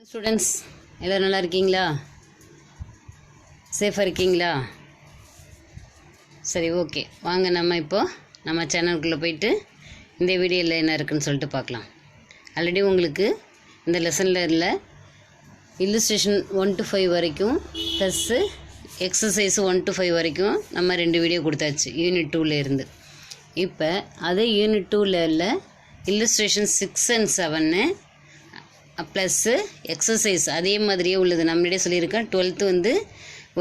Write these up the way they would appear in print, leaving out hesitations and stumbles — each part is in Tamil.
ஸ்டூடெண்ட்ஸ் எல்லோரும் நல்லா இருக்கீங்களா? சேஃபாக இருக்கீங்களா? சரி, ஓகே. வாங்க நம்ம சேனலுக்குள்ளே போயிட்டு இந்த வீடியோவில் என்ன இருக்குன்னு சொல்லிட்டு பார்க்கலாம். ஆல்ரெடி உங்களுக்கு இந்த லெசனில் இல்லை இல்லுஸ்ட்ரேஷன் 1 to 5 வரைக்கும் ப்ளஸ்ஸு எக்ஸசைஸ் 1 to 5 வரைக்கும் நம்ம 2 வீடியோ கொடுத்தாச்சு யூனிட் 2ல் இருந்து. இப்போ அதே யூனிட் 2ல் இல்லை இல்லுஸ்ட்ரேஷன் 6 and 7 ப்ளஸ்ஸு எக்ஸசைஸ் அதே மாதிரியே உள்ளது. நம்மளிடையே சொல்லியிருக்கேன் 12th வந்து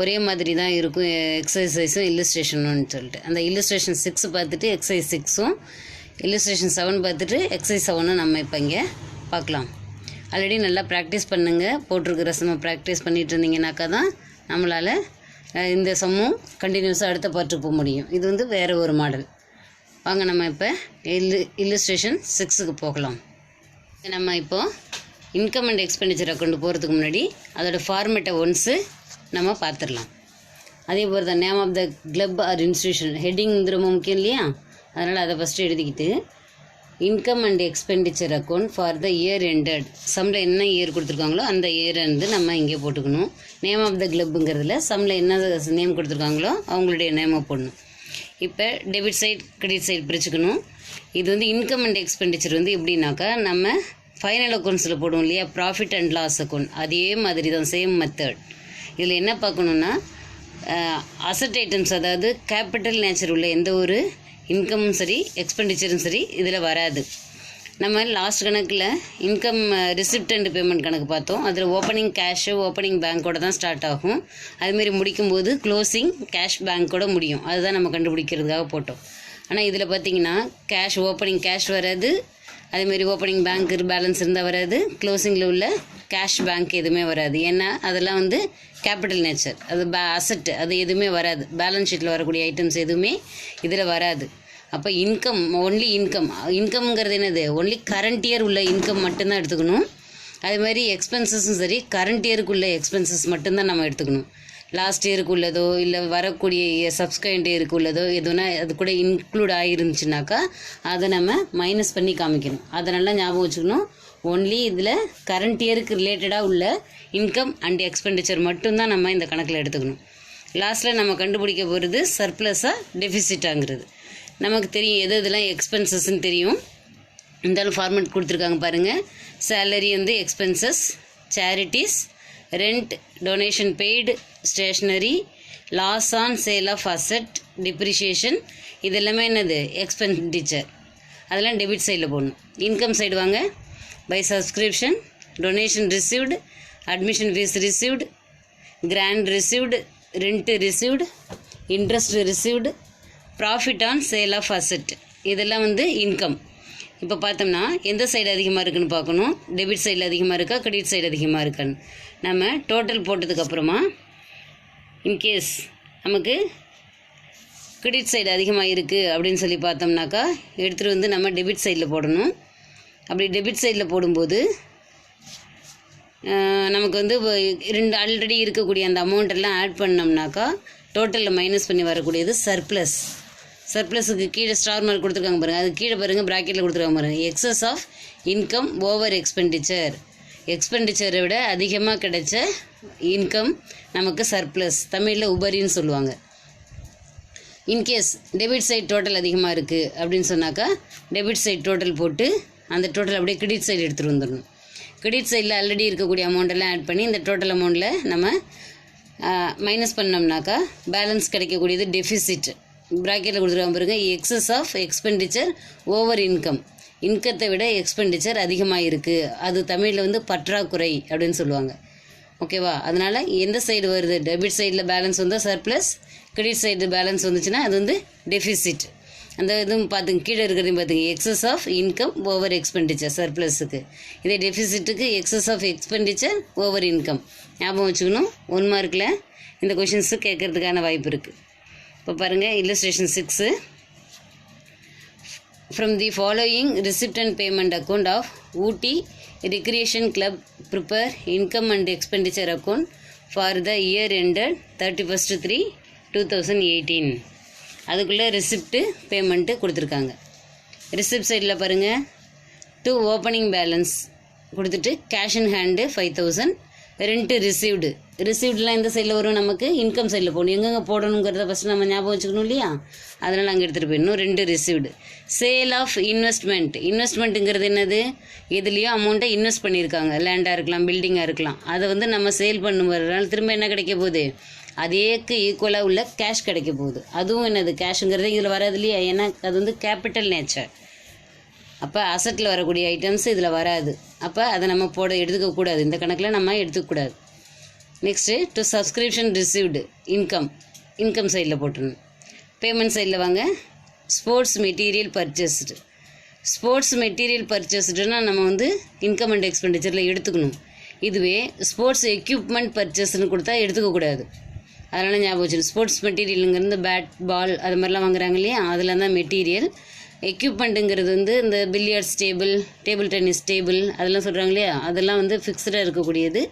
ஒரே மாதிரி தான் இருக்கும் எக்ஸசைஸும் இல்லுஸ்ட்ரேஷனுன்னு சொல்லிட்டு. அந்த இல்லுஸ்ட்ரேஷன் 6 பார்த்துட்டு எக்ஸசைஸ் 6ம் இல்லுஸ்ட்ரேஷன் 7 பார்த்துட்டு எக்ஸசைஸ் 7ம் நம்ம இப்போ இங்கே பார்க்கலாம். ஆல்ரெடி நல்லா ப்ராக்டிஸ் பண்ணுங்கள். போட்டிருக்கிற சம்மை ப்ராக்டிஸ் பண்ணிகிட்டு இருந்தீங்கன்னாக்கா தான் நம்மளால் இந்த சம்மும் கண்டினியூஸாக அடுத்த பார்ட்டு போக முடியும். இது வந்து வேறு ஒரு மாடல். வாங்க நம்ம இப்போ இல்லுஸ்ட்ரேஷன் 6க்கு போகலாம். நம்ம இப்போது இன்கம் அண்ட் எக்ஸ்பெண்டிச்சர் அக்கௌண்ட் போகிறதுக்கு முன்னாடி அதோடய ஃபார்மேட்டை ஒன்ஸு நம்ம பார்த்துடலாம். அதே போல் தான் name of the club or institution heading ரொம்ப முக்கியம் இல்லையா? அதனால் அதை ஃபஸ்ட்டு எழுதிக்கிட்டு income and expenditure account for the year ended சம்மில் என்ன இயர் கொடுத்துருக்காங்களோ அந்த இயர் வந்து நம்ம இங்கே போட்டுக்கணும். நேம் ஆஃப் த கிளப்புங்கிறதுல சம்மில் என்ன நேம் கொடுத்துருக்காங்களோ அவங்களுடைய நேமை போடணும். இப்போ டெபிட் சைட் கிரெடிட் சைட் பிரிச்சுக்கணும். இது வந்து இன்கம் அண்ட் எக்ஸ்பெண்டிச்சர் வந்து எப்படின்னாக்கா நம்ம ஃபைனல் அக்கௌண்ட்ஸில் போடுவோம் இல்லையா, ப்ராஃபிட் அண்ட் லாஸ் அக்கௌண்ட், அதே மாதிரி தான் சேம் மெத்தட். இதில் என்ன பார்க்கணுன்னா அசட் ஐட்டம்ஸ் அதாவது கேபிட்டல் நேச்சர் உள்ள எந்த ஒரு இன்கமும் சரி எக்ஸ்பெண்டிச்சரும் சரி இதில் வராது. நம்ம லாஸ்ட் கணக்கில் இன்கம் ரிசிப்ட் அண்ட் பேமெண்ட் கணக்கு பார்த்தோம். அதில் ஓப்பனிங் கேஷு ஓப்பனிங் பேங்க்கோட தான் ஸ்டார்ட் ஆகும். அதுமாரி முடிக்கும்போது க்ளோசிங் கேஷ் பேங்க்கோட முடியும். அதுதான் நம்ம கண்டுபிடிக்கிறதுக்காக போட்டோம். ஆனால் இதில் பார்த்திங்கன்னா கேஷ் ஓப்பனிங் கேஷ் வராது, அதேமாரி ஓப்பனிங் பேங்க் பேலன்ஸ் இருந்தால் வராது, க்ளோசிங்கில் உள்ள கேஷ் பேங்க் எதுவுமே வராது. ஏன்னா அதெல்லாம் வந்து கேபிட்டல் நேச்சர், அது அசட், அது எதுவுமே வராது. பேலன்ஸ் ஷீட்டில் வரக்கூடிய ஐட்டம்ஸ் எதுவுமே இதில் வராது. அப்போ இன்கம் ஒன்லி இன்கம்ங்கிறது என்னது, ஒன்லி கரண்ட் இயர் உள்ள இன்கம் மட்டும்தான் எடுத்துக்கணும். அதேமாதிரி எக்ஸ்பென்சஸும் சரி கரண்ட் இயருக்கு உள்ள எக்ஸ்பென்சஸ் மட்டும்தான் நம்ம எடுத்துக்கணும். லாஸ்ட் இயருக்கு உள்ளதோ இல்லை வரக்கூடிய சப்ஸ்கிரைண்ட் இயருக்கு உள்ளதோ எதுனா அது கூட இன்க்ளூட் ஆகிருந்துச்சுனாக்கா அதை நம்ம மைனஸ் பண்ணி காமிக்கணும். அதை நல்லா ஞாபகம் வச்சுக்கணும். ஒன்லி இதில் கரண்ட் இயருக்கு ரிலேட்டடாக உள்ள இன்கம் அண்ட் எக்ஸ்பெண்டிச்சர் மட்டும்தான் நம்ம இந்த கணக்கில் எடுத்துக்கணும். லாஸ்ட்டில் நம்ம கண்டுபிடிக்க போகிறது சர்ப்ளஸாக டெஃபிசிட்டாங்கிறது. நமக்கு தெரியும் எது இதெல்லாம் எக்ஸ்பென்சஸ்ன்னு தெரியும். இருந்தாலும் ஃபார்மேட் கொடுத்துருக்காங்க பாருங்கள். சேலரி வந்து expenses, charities, rent, donation paid, stationery, loss on sale of asset, depreciation, இதெல்லாமே என்னது எக்ஸ்பெண்டிச்சர். அதெல்லாம் டெபிட் சைடில் போடணும். இன்கம் சைடு வாங்க. By subscription, donation received, admission fees received, grant received, rent received, interest received, profit on sale of asset, இதெல்லாம் வந்து இன்கம். இப்போ பார்த்தோம்னா எந்த சைடு அதிகமாக இருக்குதுன்னு பார்க்கணும். டெபிட் சைடில் அதிகமாக இருக்கா கிரெடிட் சைடு அதிகமாக இருக்கான்னு நம்ம டோட்டல் போட்டதுக்கப்புறமா இன்கேஸ் நமக்கு கிரெடிட் சைடு அதிகமாக இருக்குது அப்படின்னு சொல்லி பார்த்தோம்னாக்கா எடுத்துகிட்டு வந்து நம்ம டெபிட் சைடில் போடணும். அப்படி டெபிட் சைடில் போடும்போது நமக்கு வந்து ஆல்ரெடி இருக்கக்கூடிய அந்த அமௌண்ட்டெல்லாம் ஆட் பண்ணோம்னாக்கா டோட்டலில் மைனஸ் பண்ணி வரக்கூடியது சர்ப்ளஸ். சர்ப்ளஸுக்கு கீழே ஸ்டார் மார்க் கொடுத்துருக்காங்க பாருங்கள். அது கீழே பாருங்கள் ப்ராக்கெட்டில் கொடுத்துருக்காங்க பாருங்கள். Excess of income over expenditure, எக்ஸ்பெண்டிச்சரை விட அதிகமாக கிடைச்ச இன்கம் நமக்கு சர்ப்ளஸ், தமிழில் உபரின்னு சொல்லுவாங்க. இன்கேஸ் டெபிட் சைட் டோட்டல் அதிகமாக இருக்குது அப்படின்னு சொன்னாக்கா டெபிட் சைட் டோட்டல் போட்டு அந்த டோட்டல் அப்படியே கிரெடிட் சைடு எடுத்துகிட்டு வந்துடணும். கிரெடிட் சைடில் ஆல்ரெடி இருக்கக்கூடிய அமௌண்ட்டெல்லாம் ஆட் பண்ணி இந்த டோட்டல் அமௌண்ட்டில் நம்ம மைனஸ் பண்ணோம்னாக்கா பேலன்ஸ் கிடைக்கக்கூடியது டெஃபிசிட். ப்ராக்கெட்டில் கொடுத்துருக்காங்க பாருங்க. Excess of expenditure over income, இன்கத்தை விட எக்ஸ்பெண்டிச்சர் அதிகமாக இருக்குது. அது தமிழில் வந்து பற்றாக்குறை அப்படின்னு சொல்லுவாங்க. ஓகேவா? அதனால் எந்த சைடு வருது, டெபிட் சைடில் பேலன்ஸ் வந்தால் சர்ப்ளஸ், கிரெடிட் சைடு பேலன்ஸ் வந்துச்சுன்னா அது வந்து டெஃபிசிட். அந்த இதுவும் பார்த்துங்க, கீழே இருக்கிறதையும் பார்த்துங்க. Excess of income over expenditure சர்ப்ளஸுக்கு, இதே டெஃபிசிட்டுக்கு excess of expenditure over income. ஞாபகம் வச்சுக்கணும். 1 மார்க்கில் இந்த கொஷின்ஸு கேட்குறதுக்கான வாய்ப்பு இருக்குது. இப்போ பாருங்கள் illustration 6. From the following receipt and payment account of Ooty recreation club prepare income and expenditure account for the year ended 31st 3 2018. அதுக்குள்ளே ரிசிப்ட்டு பேமெண்ட்டு கொடுத்துருக்காங்க. ரிசிப்ட் சைடில் பாருங்கள். டு ஓப்பனிங் பேலன்ஸ் கொடுத்துட்டு கேஷ் இன் ஹேண்டு 5000, ரெண்ட்டு ரிசீவ்டுலாம் இந்த சைடில் வரும், நமக்கு இன்கம் சைடில் போகணும். எங்கெங்கே போடணுங்கிறத ஃபஸ்ட்டு நம்ம ஞாபகம் வச்சுக்கணும் இல்லையா, அதனால் அங்கே எடுத்துகிட்டு போயிடணும். 2 ரிசீவ்டு. சேல் ஆஃப் இன்வெஸ்ட்மெண்ட்டுங்கிறது என்னது, எதுலேயும் அமௌண்ட்டை இன்வெஸ்ட் பண்ணியிருக்காங்க, லேண்டாக இருக்கலாம், பில்டிங்காக இருக்கலாம், அதை வந்து நம்ம சேல் பண்ணுறதுனால திரும்ப என்ன கிடைக்க போகுது, அதேக்கு ஈக்குவலாக உள்ள கேஷ் கிடைக்க போகுது. அதுவும் என்னது, கேஷுங்கிறது இதில் வராது இல்லையா, ஏன்னா அது வந்து கேபிட்டல் நேச்சர். அப்போ அசட்டில் வரக்கூடிய ஐட்டம்ஸ் இதில் வராது. அப்போ அதை நம்ம எடுத்துக்கக்கூடாது, இந்த கணக்கில் நம்ம எடுத்துக்கக்கூடாது. Next to subscription received income சைடில் போட்டுருணும். பேமெண்ட் சைடில் வாங்க. ஸ்போர்ட்ஸ் மெட்டீரியல் பர்ச்சேஸ்டுனா நம்ம வந்து இன்கம் அண்ட் எக்ஸ்பெண்டிச்சரில் எடுத்துக்கணும். இதுவே ஸ்போர்ட்ஸ் எக்யூப்மெண்ட் பர்ச்சேஸ்ன்னு கொடுத்தா எடுத்துக்கக்கூடாது. அதனால் ஞாபகம் வச்சுக்கணும். ஸ்போர்ட்ஸ் மெட்டீரியலுங்கிறது பேட், பால் அது மாதிரிலாம் வாங்குறாங்க இல்லையா, அதில் தான் மெட்டீரியல். எக்யூப்மெண்ட்டுங்கிறது வந்து இந்த பில்லியர்ட்ஸ் டேபிள் டென்னிஸ் டேபிள் அதெல்லாம் சொல்கிறாங்க இல்லையா, அதெல்லாம் வந்து ஃபிக்ஸ்டாக இருக்கக்கூடியது.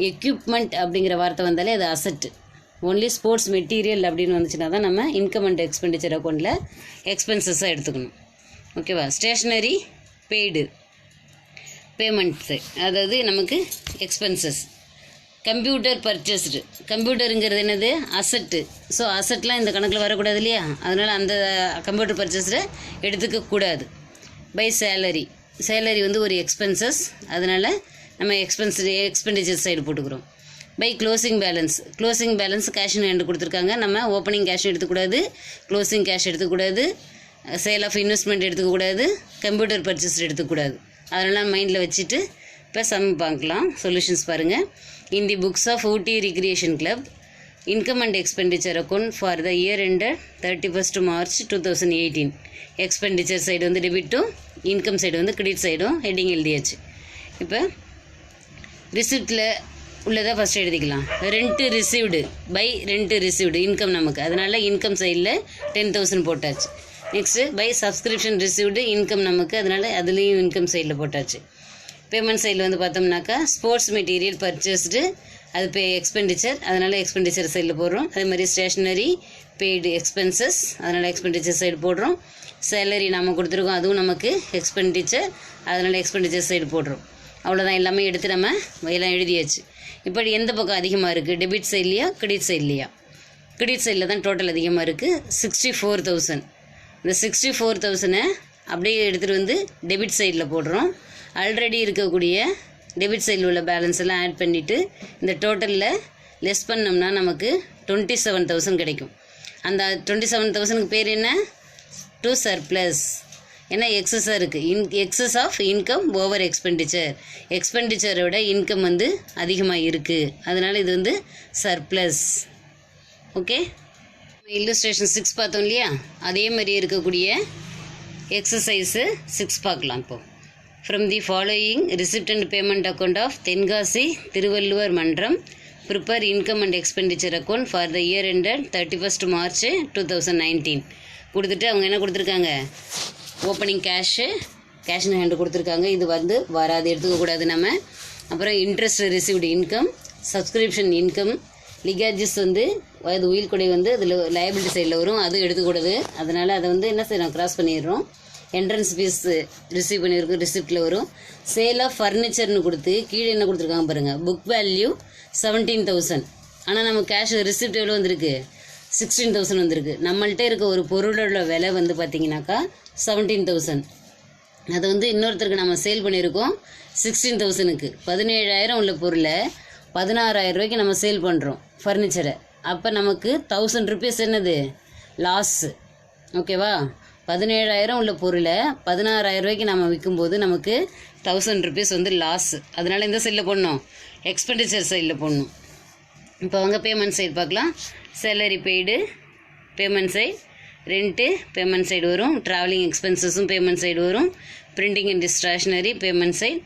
எக்யூப்மெண்ட் அப்படிங்கிற வார்த்தை வந்தாலே அது அசட்டு. ஒன்லி ஸ்போர்ட்ஸ் மெட்டீரியல் அப்படின்னு வந்துச்சுன்னா தான் நம்ம இன்கம் அண்ட் எக்ஸ்பெண்டிச்சர் அக்கௌண்ட்டில் எக்ஸ்பென்சஸாக எடுத்துக்கணும். ஓகேவா. ஸ்டேஷ்னரி பெய்டு பேமெண்ட்ஸு, அதாவது நமக்கு எக்ஸ்பென்சஸ். கம்ப்யூட்டர் பர்ச்சேஸ்டு, கம்ப்யூட்டருங்கிறது என்னது, அசட்டு. ஸோ அசட்லாம் இந்த கணக்கில் வரக்கூடாது இல்லையா, அதனால் அந்த கம்ப்யூட்டர் பர்ச்சேஸில் எடுத்துக்கக்கூடாது. பை சேலரி வந்து ஒரு எக்ஸ்பென்சஸ், அதனால் நம்ம எக்ஸ்பெண்டிச்சர் சைடு போட்டுக்கிறோம். By closing balance cash in hand கொடுத்துருக்காங்க, நம்ம ஓப்பனிங் கேஷ் எடுத்துக்கூடாது, க்ளோசிங் கேஷ் எடுத்துக்கூடாது, சேல் ஆஃப் இன்வெஸ்ட்மெண்ட் எடுத்துக்கக்கூடாது, கம்ப்யூட்டர் பர்ச்சேஸ் எடுத்துக்கூடாது. அதனால் மைண்டில் வச்சுட்டு இப்போ சம் பார்க்கலாம். சொல்யூஷன்ஸ் பாருங்கள். In the books of Ooty Recreation Club, income and expenditure account for the year ended 31st March 2018. Expenditure side வந்து debit to, income side வந்து credit side heading எழுதியாச்சு. இப்போ ரிசிப்டில் உள்ளதை ஃபஸ்ட் எழுதிக்கலாம். ரெண்ட்டு ரிசீவ்டு இன்கம் நமக்கு, அதனால் இன்கம் சைடில் 10,000 போட்டாச்சு. Next by subscription received income நமக்கு, அதனால் அதுலேயும் இன்கம் சைடில் போட்டாச்சு. பேமெண்ட் சைடில் வந்து பார்த்தோம்னாக்கா ஸ்போர்ட்ஸ் மெட்டீரியல் பர்ச்சேஸ்டு, அது எக்ஸ்பெண்டிச்சர், அதனால் எக்ஸ்பெண்டிச்சர் சைடில் போடுறோம். அதே மாதிரி ஸ்டேஷ்னரி பெய்டு எக்ஸ்பென்சஸ், அதனால் எக்ஸ்பெண்டிச்சர் சைடு போடுறோம். சேலரி நம்ம கொடுத்துருக்கோம், அதுவும் நமக்கு எக்ஸ்பெண்டிச்சர், அதனால் எக்ஸ்பெண்டிச்சர் சைடு போடுறோம். அவ்வளோதான், எல்லாமே எடுத்து நம்ம எல்லாம் எழுதியாச்சு. இப்படி எந்த பக்கம் அதிகமாக இருக்குது, டெபிட் சைட்லையா கிரெடிட் சைட்லையா? கிரெடிட் சைடில் தான் டோட்டல் அதிகமாக இருக்குது, 64,000. இந்த 64,000 அப்படியே எடுத்துகிட்டு வந்து டெபிட் சைடில் போடுறோம். ஆல்ரெடி இருக்கக்கூடிய டெபிட் சைடில் உள்ள பேலன்ஸ் எல்லாம் ஆட் பண்ணிவிட்டு இந்த டோட்டலில் லெஸ் பண்ணோம்னா நமக்கு 27,000 கிடைக்கும். அந்த 27,000க்கு பேர் என்ன, டு சர்ப்ளஸ். ஏன்னா எக்ஸஸாக இருக்குது, எக்ஸஸ் ஆஃப் இன்கம் ஓவர் எக்ஸ்பெண்டிச்சரோட இன்கம் வந்து அதிகமாக இருக்குது, அதனால் இது வந்து சர்ப்ளஸ். ஓகே. இல்லுஸ்ட்ரேஷன் 6 பார்த்தோம் இல்லையா, அதே மாதிரி இருக்கக்கூடிய எக்ஸசைஸு 6 பார்க்கலாம். இப்போது From the following receipt and payment account of Tenkasi Thiruvalluvar Mandram, prepare income and expenditure account for the year ended 31st March 2019. கொடுத்துட்டு அவங்க என்ன கொடுத்துருக்காங்க, ஓப்பனிங் கேஷ் இன் ஹேண்டு கொடுத்துருக்காங்க. இது வந்து வராது, எடுத்துக்கக்கூடாது நம்ம. அப்புறம் interest received income, subscription income, legacies வந்து அது உயில் கொடை வந்து அதில் லயபிலிட்டி சைடில் வரும், அதுவும் எடுத்துக்கூடாது. அதனால் அதை வந்து என்ன செய்யணும், கிராஸ் பண்ணிடுறோம். என்ட்ரன்ஸ் ஃபீஸ் ரிசீவ் பண்ணியிருக்கோம், ரிசிப்டில் வரும். சேல் ஆஃப் ஃபர்னிச்சர்னு கொடுத்து கீழே என்ன கொடுத்துருக்காங்க பாருங்கள், புக் வேல்யூ 17,000. ஆனால் நம்ம கேஷ் ரிசிப்ட் எவ்வளோ வந்திருக்கு, 16,000 வந்திருக்கு. நம்மள்கிட்ட இருக்க ஒரு பொருளோட விலை வந்து பார்த்திங்கனாக்கா 17,000. அதை வந்து இன்னொருத்தருக்கு நம்ம சேல் பண்ணியிருக்கோம் 16,000க்கு. 17,000 உள்ள பொருளை 16,000 ரூபாய்க்கு நம்ம சேல் பண்ணுறோம் ஃபர்னிச்சரை. அப்போ நமக்கு 1,000 rupees என்னது, லாஸு. ஓகேவா. 17,000 உள்ள பொருளை 16,000 ரூபாய்க்கு நம்ம விற்கும்போது நமக்கு 1,000 rupees வந்து லாஸு. அதனால் இந்த சைடில் போடணும், எக்ஸ்பெண்டிச்சர் சைடில் போடணும். இப்போ அவங்க பேமெண்ட் சைடு பார்க்கலாம். Salary paid payment side, rent payment side வரும், ட்ராவலிங் எக்ஸ்பென்சஸும் பேமெண்ட் சைடு வரும், printing and stationery payment side.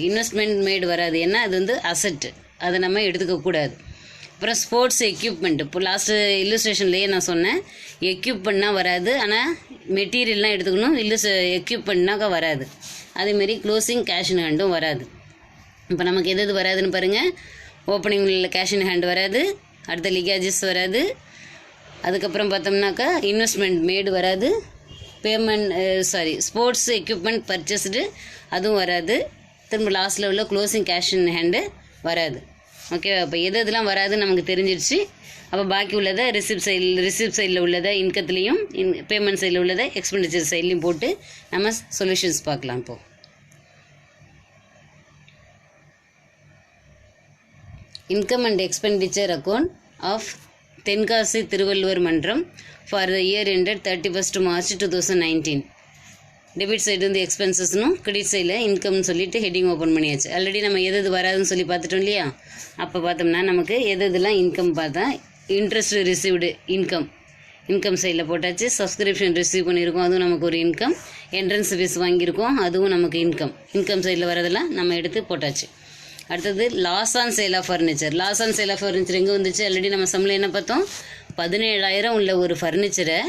Investment made வராது, ஏன்னா அது வந்து அசட்டு, அதை நம்ம எடுத்துக்கக்கூடாது. அப்புறம் ஸ்போர்ட்ஸ் எக்யூப்மெண்ட், இப்போ லாஸ்ட்டு இல்லுஸ்ட்ரேஷன்லேயே நான் சொன்னேன், எக்யூப்மெண்ட்னால் வராது, ஆனால் மெட்டீரியல்லாம் எடுத்துக்கணும். எக்யூப்மெண்ட்னாக்கா வராது. அதேமாரி க்ளோசிங் கேஷ் இன் ஹேண்டும் வராது. இப்போ நமக்கு எது வராதுன்னு பாருங்கள். ஓப்பனிங் உள்ள கேஷ் இன் ஹேண்ட் வராது, அடுத்த லிகாஜஸ் வராது, அதுக்கப்புறம் பார்த்தோம்னாக்கா இன்வெஸ்ட்மெண்ட் மேடு வராது, ஸ்போர்ட்ஸ் எக்யூப்மெண்ட் பர்ச்சேஸ்டு அதுவும் வராது. திரும்ப லாஸ்ட்டில் உள்ள க்ளோசிங் கேஷ் இன் ஹேண்டு வராது. ஓகே, அப்போ எதெல்லாம் வராதுன்னு நமக்கு தெரிஞ்சிடுச்சு. அப்போ பாக்கி உள்ளதை ரிசிப்ட் சைடில் உள்ளதை இன்கத்துலேயும் பேமெண்ட் சைடில் உள்ளதை எக்ஸ்பெண்டிச்சர் சைட்லேயும் போட்டு நம்ம சொல்யூஷன்ஸ் பார்க்கலாம். இப்போது income and expenditure account of Tenkasi Thiruvalluvar Mandram for the year ended 31st March 2019. Debit side வந்து எக்ஸ்பென்சஸ்னும் கிரெடிட் சைடில் இன்கம்னு சொல்லிட்டு ஹெட்டிங் ஓப்பன் பண்ணியாச்சு. ஆல்ரெடி நம்ம எது வராதுன்னு சொல்லி பார்த்துட்டோம் இல்லையா? அப்போ பார்த்தோம்னா நமக்கு எதெல்லாம் இன்கம் பார்த்தா இன்ட்ரெஸ்ட் ரிசீவ்டு இன்கம் சைடில் போட்டாச்சு. சப்ஸ்கிரிப்ஷன் ரிசீவ் பண்ணியிருக்கோம், அதுவும் நமக்கு ஒரு இன்கம். என்ட்ரன்ஸ் ஃபீஸ் வாங்கியிருக்கோம், அதுவும் நமக்கு இன்கம் சைடில் வரதெல்லாம் நம்ம எடுத்து போட்டாச்சு. அடுத்தது loss on sale of furniture. Loss on sale of furniture எங்கே வந்துச்சு? ஆல்ரெடி நம்ம சம்மில் என்ன பார்த்தோம்? 17,000 உள்ள ஒரு ஃபர்னிச்சரை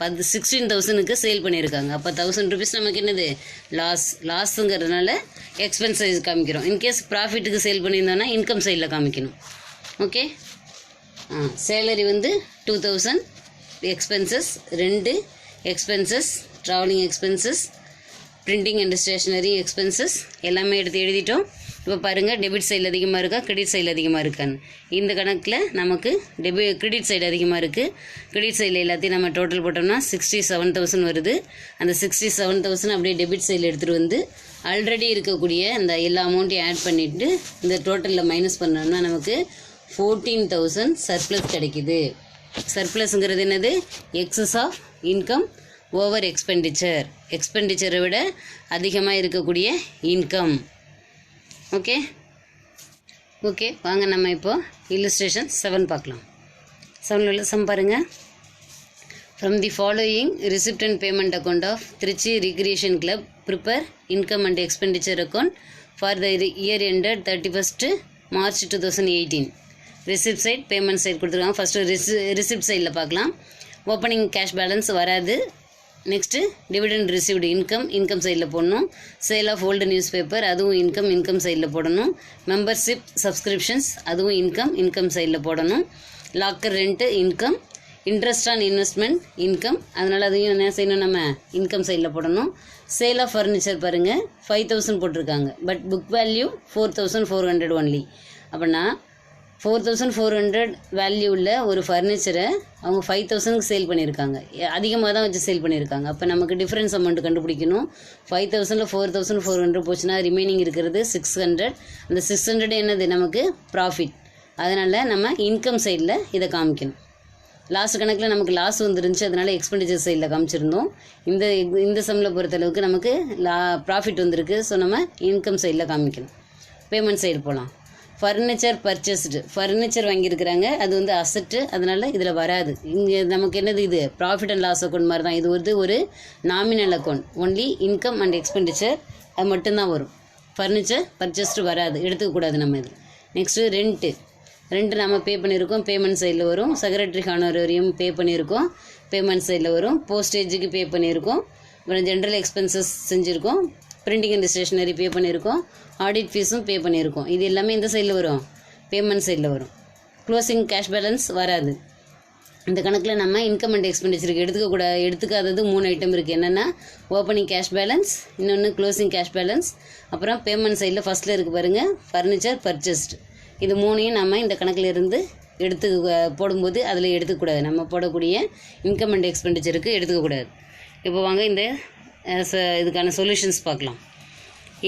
16,000க்கு சேல் பண்ணியிருக்காங்க. அப்போ 1,000 rupees நமக்கு என்னது? லாஸுங்கிறதுனால எக்ஸ்பென்சஸ் காமிக்கிறோம். இன்கேஸ் ப்ராஃபிட்டுக்கு சேல் பண்ணியிருந்தோன்னா இன்கம் சைடில் காமிக்கணும். ஓகே, சேலரி வந்து 2,000, expenses 2 expenses, travelling expenses, printing and stationery expenses எல்லாமே எடுத்து எழுதிட்டோம். இப்போ பாருங்கள், டெபிட் சைடில் அதிகமாக இருக்கா, கிரெடிட் சைடில் அதிகமாக இருக்கான்னு. இந்த கணக்கில் நமக்கு கிரெடிட் சைடு அதிகமாக இருக்குது. கிரெடிட் சைடில் எல்லாத்தையும் நம்ம டோட்டல் போட்டோம்னா 67,000 வருது. அந்த 67,000 அப்படியே டெபிட் சைடில் எடுத்துகிட்டு வந்து ஆல்ரெடி இருக்கக்கூடிய அந்த எல்லா அமௌண்ட்டையும் ஆட் பண்ணிவிட்டு இந்த டோட்டலில் மைனஸ் பண்ணோம்னா நமக்கு 14,000 சர்ப்ளஸ் கிடைக்குது. சர்ப்ளஸ்ங்கிறது என்னது? எக்ஸஸ் ஆஃப் இன்கம் ஓவர் எக்ஸ்பெண்டிச்சரை விட அதிகமாக இருக்கக்கூடிய இன்கம். ஓகே, வாங்க நம்ம இப்போது இல்லுஸ்ட்ரேஷன் 7 பார்க்கலாம். 7 உள்ள சம் பாருங்கள். From the following receipt and payment account of Trichy recreation club prepare income and expenditure account for the year ended 31st March 2018. Receipt side, payment side கொடுத்துருக்காங்க. ஃபஸ்ட்டு ரிசிப்ட் சைடில் பார்க்கலாம். ஓப்பனிங் கேஷ் பேலன்ஸ் வராது. நெக்ஸ்ட்டு டிவிடெண்ட் ரிசீவ்டு இன்கம் சைடில் போடணும். Sale of old news paper, அதுவும் இன்கம் சைடில் போடணும். மெம்பர்ஷிப் சப்ஸ்கிரிப்ஷன்ஸ், அதுவும் இன்கம் சைடில் போடணும். Locker rent interest on investment அதனால் அதையும் என்ன செய்யணும்? நம்ம இன்கம் சைடில் போடணும். சேல் ஆஃப் ஃபர்னிச்சர் பாருங்கள், 5,000 போட்டிருக்காங்க. But book value 4,400 only. அப்படின்னா 4,400 வேல்யூ உள்ள ஒரு ஃபர்னிச்சரை அவங்க 5,000க்கு சேல் பண்ணியிருக்காங்க. அதிகமாக தான் வச்சு சேல் பண்ணியிருக்காங்க. அப்போ நமக்கு டிஃப்ரென்ஸ் அமௌண்ட் கண்டுபிடிக்கணும். 5,000ல் 4,400 போச்சுன்னா ரிமைனிங் இருக்கிறது 600. அந்த 600 என்னது? நமக்கு ப்ராஃபிட். அதனால் நம்ம இன்கம் சைடில் இதை காமிக்கணும். லாஸ்ட் கணக்கில் நமக்கு லாஸ் வந்துருந்துச்சு, அதனால் எக்ஸ்பெண்டிச்சர் சைடில் காமிச்சிருந்தோம். இந்த சம்மில் பொறுத்தளவுக்கு நமக்கு ப்ராஃபிட் வந்திருக்கு. ஸோ நம்ம இன்கம் சைடில் காமிக்கணும். பேமெண்ட் சைடு போகலாம். ஃபர்னிச்சர் பர்ச்சேஸ்டு, ஃபர்னிச்சர் வாங்கியிருக்கிறாங்க, அது வந்து அசட்டு, அதனால் இதில் வராது. இங்கே நமக்கு என்னது? இது ப்ராஃபிட் அண்ட் லாஸ் அக்கௌண்ட் மாதிரி தான். இது வந்து ஒரு nominal account. Only income and expenditure அது மட்டும்தான் வரும். ஃபர்னிச்சர் பர்ச்சேஸ்டு வராது, எடுத்துக்கக்கூடாது நம்ம இது. நெக்ஸ்ட்டு ரெண்ட்டு நம்ம பே பண்ணியிருக்கோம், பேமெண்ட் சைடில் வரும். செக்ரட்டரி ஹானரேரியம் பே பண்ணியிருக்கோம், பேமெண்ட் சைடில் வரும். போஸ்டேஜுக்கு பே பண்ணியிருக்கோம். அப்புறம் ஜென்ரல் எக்ஸ்பென்சஸ் செஞ்சுருக்கோம். பிரிண்டிங் அண்ட் ஸ்டேஷ்னரி பே பண்ணியிருக்கோம். ஆடிட் ஃபீஸும் பே பண்ணியிருக்கோம். இது எல்லாமே இந்த சைடில் வரும், பேமெண்ட் சைடில் வரும். க்ளோசிங் கேஷ் பேலன்ஸ் வராது. இந்த கணக்கில் நம்ம இன்கம் அண்ட் எக்ஸ்பெண்டிச்சருக்கு எடுத்துக்காதது 3 ஐட்டம் இருக்குது. என்னென்னா ஓப்பனிங் கேஷ் பேலன்ஸ், இன்னொன்று க்ளோசிங் கேஷ் பேலன்ஸ், அப்புறம் பேமெண்ட் சைடில் ஃபஸ்ட்டில் இருக்குது பாருங்கள் ஃபர்னிச்சர் பர்ச்சேஸ்டு. இது 3ஐயும் நம்ம இந்த கணக்கில் இருந்து போடும்போது அதில் எடுத்துக்கூடாது. நம்ம போடக்கூடிய இன்கம் அண்ட் எக்ஸ்பெண்டிச்சருக்கு எடுத்துக்கக்கூடாது. இப்போ வாங்க இந்த இதுக்கான சொல்யூஷன்ஸ் பார்க்கலாம்.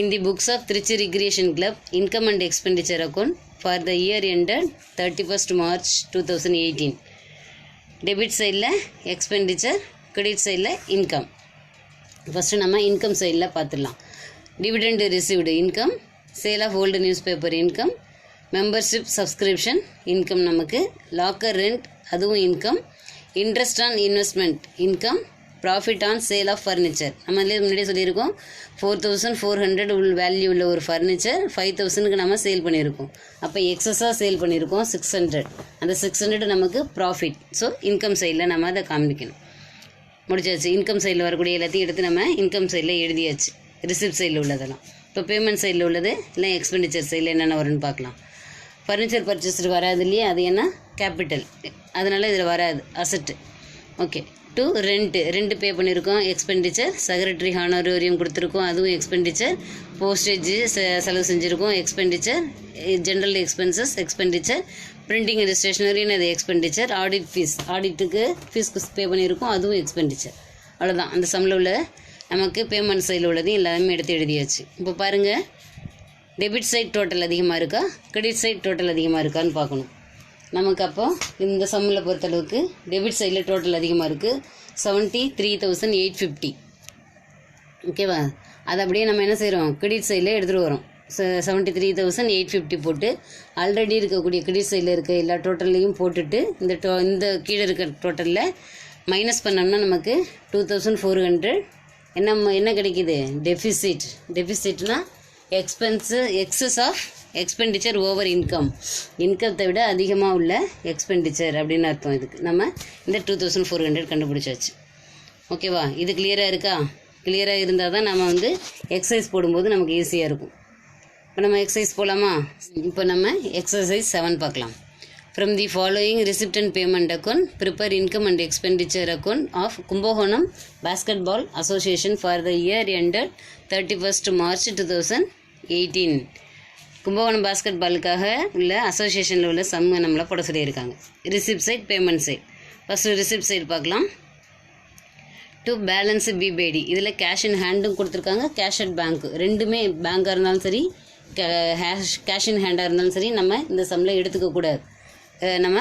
In the books of Trichy Recreation Club, income and expenditure account for the year ended 31st March 2018. Debit side expenditure, credit side income. First நம்ம income side பார்த்துடலாம். Dividend received income, sale of old newspaper income, membership subscription income நமக்கு, locker rent அதுவும் income, interest on investment income, profit on sale of furniture. நம்ம முன்னாடியே சொல்லியிருக்கோம் 4,400 வேல்யூ உள்ள ஒரு ஃபர்னிச்சர் 5,000க்கு நம்ம சேல் பண்ணியிருக்கோம். அப்போ எக்ஸஸாக சேல் பண்ணியிருக்கோம் 600. அந்த 600 நமக்கு ப்ராஃபிட். ஸோ இன்கம் சைடில் நம்ம அதை காமிக்கணும். முடிச்சாச்சு. இன்கம் சைடில் வரக்கூடிய எல்லாத்தையும் எடுத்து நம்ம இன்கம் சைடில் எழுதியாச்சு. ரிசிப்ட் சைடில் உள்ளதெல்லாம். இப்போ பேமெண்ட் சைடில் உள்ளது இல்லை எக்ஸ்பெண்டிச்சர் சைடில் என்னென்ன வரும்னு பார்க்கலாம். ஃபர்னிச்சர் பர்ச்சேஸ்டு வராது இல்லையா, அது என்ன கேபிட்டல், அதனால் இதில் வராது, அசட்டு. ஓகே, டு ரெண்ட் பே பண்ணியிருக்கோம், எக்ஸ்பெண்டிச்சர். செக்ரட்டரி ஹானரோரியம் கொடுத்துருக்கோம், அதுவும் எக்ஸ்பெண்டிச்சர். போஸ்டேஜ் செலவு செஞ்சுருக்கோம், expenditure. General expenses expenditure. Printing and ஸ்டேஷனரின்னு அது எக்ஸ்பெண்டிச்சர். ஆடிட் ஆடிட்டுக்கு ஃபீஸ்க்கு பே பண்ணியிருக்கோம், அதுவும் எக்ஸ்பெண்டிச்சர். அவ்வளோதான். அந்த சம்மில் உள்ள நமக்கு பேமெண்ட் சைடில் உள்ளது எல்லாமே எடுத்து எழுதியாச்சு. இப்போ பாருங்கள், டெபிட் சைட் டோட்டல் அதிகமாக இருக்கா, கிரெடிட் சைட் டோட்டல் அதிகமாக இருக்கான்னு பார்க்கணும். நமக்கு அப்போ இந்த சம்மில் பொறுத்தளவுக்கு டெபிட் சைடில் டோட்டல் அதிகமாக இருக்குது, 73,850. ஓகேவா? அது அப்படியே நம்ம என்ன செய்கிறோம், கிரெடிட் சைடில் எடுத்துகிட்டு வரோம். 73,850 போட்டு ஆல்ரெடி இருக்கக்கூடிய கிரெடிட் சைடில் இருக்க எல்லா டோட்டல்லையும் போட்டுட்டு இந்த கீழே இருக்க டோட்டலில் மைனஸ் பண்ணோம்னா நமக்கு 2,400 என்ன கிடைக்கிது, டெஃபிசிட்னா எக்ஸஸ் ஆஃப் எக்ஸ்பெண்டிச்சர் ஓவர் இன்கத்தை விட அதிகமாக உள்ள எக்ஸ்பெண்டிச்சர் அப்படின்னு அர்த்தம். இதுக்கு நம்ம இந்த 2,400 கண்டுபிடிச்சாச்சு. ஓகேவா? இது கிளியராக இருக்கா? கிளியராக இருந்தால் தான் நம்ம வந்து எக்ஸசைஸ் போடும்போது நமக்கு ஈஸியாக இருக்கும். இப்போ நம்ம எக்ஸசைஸ் போகலாமா? இப்போ நம்ம எக்ஸசைஸ் 7 பார்க்கலாம். From the following receipt and payment account, prepare income and expenditure account of Kumbakonam Basketball Association for the year ended 31st March 2018. Kumbakonam பாஸ்கெட்பாலுக்காக உள்ள அசோசியேஷனில் உள்ள சம்ம நம்மளை போட சொல்லியிருக்காங்க. Receipt side, payment side. First receipt side பார்க்கலாம். டு பேலன்ஸு பிபேடி, இதில் கேஷ் இன் ஹேண்டும் கொடுத்துருக்காங்க, கேஷ் அட் பேங்க்கு. ரெண்டுமே பேங்காக இருந்தாலும் சரி, கேஷ் இன் ஹேண்டாக இருந்தாலும் சரி, நம்ம இந்த சம்மில் எடுத்துக்கக்கூடாது. நம்ம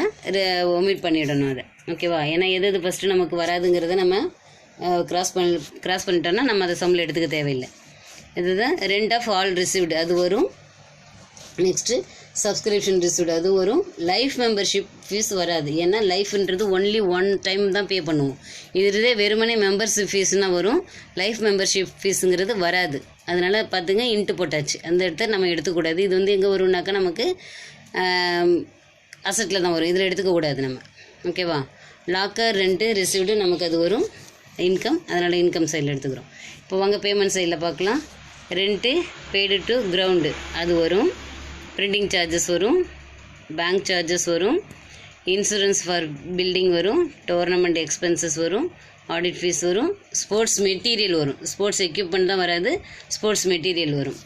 ஒமிட் பண்ணிடணும் அதை. ஓகேவா? ஏன்னா எது ஃபஸ்ட்டு நமக்கு வராதுங்கிறத நம்ம கிராஸ் பண்ணிட்டோன்னா நம்ம அதை சம்மில் எடுத்துக்க தேவையில்லை. இதுதான் ரெண்ட் ஆஃப் ஆல் ரிசீவ்டு, அது வரும். நெக்ஸ்ட்டு சப்ஸ்கிரிப்ஷன் ரிசீவ்டு, அது வரும். லைஃப் மெம்பர்ஷிப் ஃபீஸ் வராது, ஏன்னா லைஃப்ன்றது ஒன்லி ஒன் டைம் தான் பே பண்ணுவோம். இதுவே வெறுமனே மெம்பர்ஷிப் ஃபீஸ்னால் வரும், லைஃப் மெம்பர்ஷிப் ஃபீஸுங்கிறது வராது. அதனால் பார்த்துங்க, இன்ட்டு போட்டாச்சு. அந்த இடத்த நம்ம எடுத்துக்கூடாது. இது வந்து எங்கே வரும்னாக்கா நமக்கு அசட்டில் தான் வரும், இதில் எடுத்துக்கக்கூடாது நம்ம. ஓகேவா? லாக்கர் ரெண்ட்டு ரிசீவ்டு நமக்கு அது வரும் இன்கம், அதனால் இன்கம் சைடில் எடுத்துக்கிறோம். இப்போ வாங்க பேமெண்ட் சைடில் பார்க்கலாம். ரெண்ட்டு பெய்டு டு கிரவுண்டு அது வரும், பிரிண்டிங் சார்ஜஸ் வரும், பேங்க் சார்ஜஸ் வரும், இன்சூரன்ஸ் ஃபார் பில்டிங் வரும், டோர்னமெண்ட் எக்ஸ்பென்சஸ் வரும், ஆடிட் ஃபீஸ் வரும், ஸ்போர்ட்ஸ் மெட்டீரியல் வரும். ஸ்போர்ட்ஸ் எக்யூப்மெண்ட் தான் வராது, ஸ்போர்ட்ஸ் மெட்டீரியல் வரும்.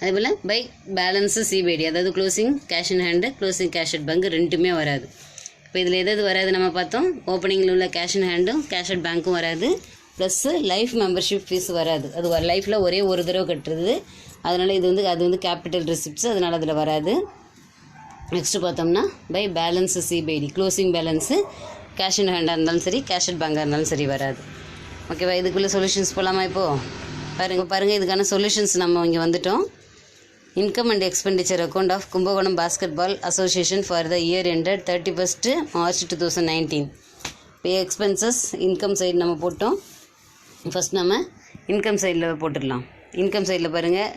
அதேபோல் பை பேலன்ஸு சிபிஐடி, அதாவது closing cash in hand, closing cash at bank ரெண்டுமே வராது. இப்போ இதில் எதாவது வராது நம்ம பார்த்தோம். ஓப்பனிங்கில் உள்ள கேஷ் இன் ஹேண்டும் கேஷ் அட் பேங்க்கும் வராது, ப்ளஸ்ஸு லைஃப் மெம்பர்ஷிப் ஃபீஸ் வராது. அது லைஃப்பில் ஒரே ஒரு தடவை கட்டுறது, அதனால் அது வந்து கேபிட்டல் ரிசிப்ட்ஸ், அதனால் அதில் வராது. நெக்ஸ்ட்டு பார்த்தோம்னா பை பேலன்ஸு சிபிஐடி, க்ளோசிங் பேலன்ஸு கேஷ் இன் ஹேண்டாக இருந்தாலும் சரி, கேஷ் அட் பேங்காக இருந்தாலும் சரி வராது. ஓகேவா? இதுக்குள்ளே சொல்யூஷன்ஸ் போகலாமா? இப்போது பாருங்கள் இதுக்கான சொல்யூஷன்ஸ் நம்ம இங்கே வந்துட்டோம். Income and expenditure account of Kumbakonam Basketball Association for the year ended 31st March 2019. Pay expenses, income side நம்ம போட்டோம். ஃபஸ்ட் நம்ம இன்கம் சைடில் போட்டுடலாம். இன்கம் சைடில் பாருங்கள்,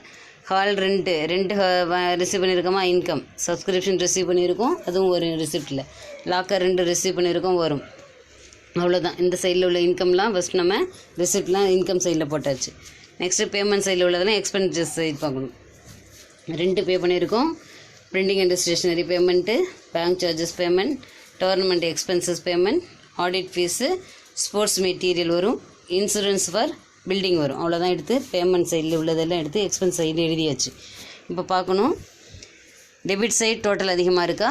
ஹால் ரெண்ட்டு ரிசீவ் பண்ணியிருக்கோமா, இன்கம். சப்ஸ்கிரிப்ஷன் ரிசீவ் பண்ணியிருக்கோம், அதுவும் ஒரு ரிசிப்டில். லாக்கர் ரெண்டு ரிசீவ் பண்ணியிருக்கோம், வரும். அவ்வளோதான். இந்த சைடில் உள்ள இன்கம்லாம் ஃபஸ்ட் நம்ம ரிசிப்ட்லாம் இன்கம் சைடில் போட்டாச்சு. நெக்ஸ்ட்டு பேமெண்ட் சைடில் உள்ளதெல்லாம் எக்ஸ்பெண்டிச்சர்ஸ் சைடு பார்க்கணும். ரெண்ட்டு பே பண்ணியிருக்கோம், printing and stationery payment, bank charges payment, tournament expenses payment, audit fees, sports material வரும், இன்சூரன்ஸ் ஃபார் பில்டிங் வரும். அவ்வளோதான். எடுத்து பேமெண்ட் சைடில் உள்ளதெல்லாம் எடுத்து எக்ஸ்பென்ஸ் சைடில் எழுதியாச்சு. இப்போ பார்க்கணும், டெபிட் சைட் டோட்டல் அதிகமாக இருக்கா,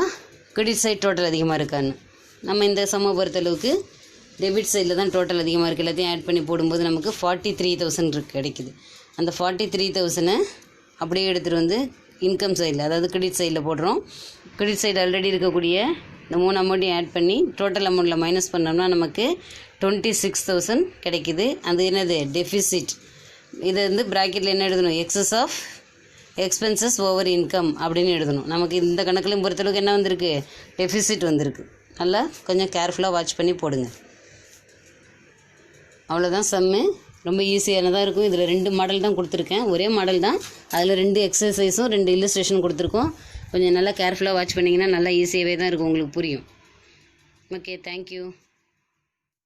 கிரெடிட் சைட் டோட்டல் அதிகமாக இருக்கான்னு. நம்ம இந்த சம பொறுத்தளவுக்கு டெபிட் சைடில் தான் டோட்டல் அதிகமாக இருக்குது. எல்லாத்தையும் ஆட் பண்ணி போடும்போது நமக்கு 43,000 கிடைக்குது. அந்த 43,000 அப்படியே எடுத்துகிட்டு வந்து இன்கம் சைடில், அதாவது கிரெடிட் சைடில் போடுறோம். கிரெடிட் சைடு ஆல்ரெடி இருக்கக்கூடிய இந்த 3 அமௌண்ட்டையும் ஆட் பண்ணி டோட்டல் அமௌண்ட்டில் மைனஸ் பண்ணோம்னா நமக்கு 26,000 கிடைக்குது. அது என்னது, டெஃபிசிட். இதை வந்து ப்ராக்கெட்டில் என்ன எழுதணும், excess of expenses over income அப்படின்னு எழுதணும். நமக்கு இந்த கணக்குலையும் பொறுத்தளவுக்கு என்ன வந்திருக்கு, டெஃபிசிட் வந்திருக்கு. நல்லா கொஞ்சம் கேர்ஃபுல்லாக வாட்ச் பண்ணி போடுங்க. அவ்வளோதான் சம்மு. ரொம்ப ஈஸியானதாக இருக்கும். இதில் 2 மாடல் தான் கொடுத்துருக்கேன், ஒரே மாடல் தான். அதில் 2 எக்ஸசைஸும் 2 இல்லஸ்ட்ரேஷன் கொடுத்துருக்கோம். கொஞ்சம் நல்லா கேர்ஃபுல்லாக வாட்ச் பண்ணிங்கன்னா நல்லா ஈஸியாகவே தான் இருக்கும், உங்களுக்கு புரியும். Okay, thank you.